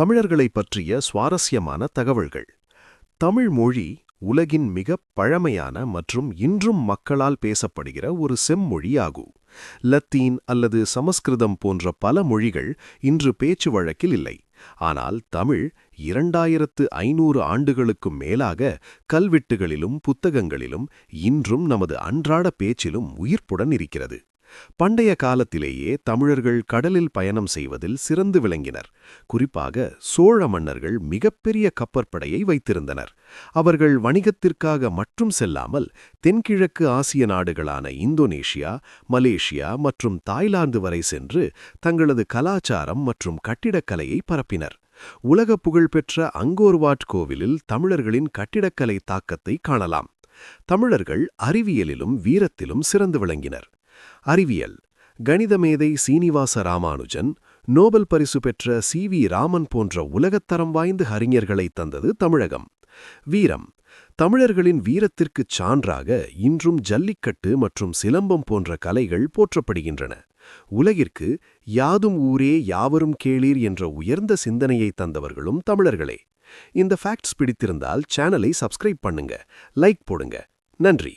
தமிழர்களைப் பற்றிய சுவாரஸ்யமான தகவல்கள். தமிழ் மொழி உலகின் மிகப் பழமையான மற்றும் இன்றும் மக்களால் பேசப்படுகிற ஒரு செம்மொழி ஆகும். லத்தீன் அல்லது சமஸ்கிருதம் போன்ற பல மொழிகள் இன்று பேச்சு வழக்கில் இல்லை. ஆனால் தமிழ் 2500 ஆண்டுகளுக்கும் மேலாக கல்வெட்டுகளிலும் புத்தகங்களிலும் இன்றும் நமது அன்றாட பேச்சிலும் உயிர்ப்புடன் இருக்கிறது. பண்டைய காலத்திலேயே தமிழர்கள் கடலில் பயணம் செய்வதில் சிறந்து விளங்கினர். குறிப்பாக சோழ மன்னர்கள் மிகப்பெரிய கப்பற்படையை வைத்திருந்தனர். அவர்கள் வணிகத்திற்காக மட்டும் செல்லாமல் தென்கிழக்கு ஆசிய நாடுகளான இந்தோனேஷியா, மலேசியா மற்றும் தாய்லாந்து வரை சென்று தங்களது கலாச்சாரம் மற்றும் கட்டிடக்கலையை பரப்பினர். உலக புகழ்பெற்ற அங்கோர் வாட் கோவிலில் தமிழர்களின் கட்டிடக்கலை தாக்கத்தை காணலாம். தமிழர்கள் அறிவியலிலும் வீரத்திலும் சிறந்து விளங்கினர். அறிவியல். கணித மேதை சீனிவாச ராமானுஜன், நோபல் பரிசு பெற்ற சி.வி. ராமன் போன்ற உலகத்தரம் வாய்ந்த அறிஞர்களை தந்தது தமிழகம். வீரம். தமிழர்களின் வீரத்திற்குச் சான்றாக இன்றும் ஜல்லிக்கட்டு மற்றும் சிலம்பம் போன்ற கலைகள் போற்றப்படுகின்றன. உலகிற்கு யாதும் ஊரே யாவரும் கேளீர் என்ற உயர்ந்த சிந்தனையை தந்தவர்களும் தமிழர்களே. இந்த ஃபேக்ட்ஸ் பிடித்திருந்தால் சேனலை சப்ஸ்கிரைப் பண்ணுங்க, லைக் போடுங்க. நன்றி.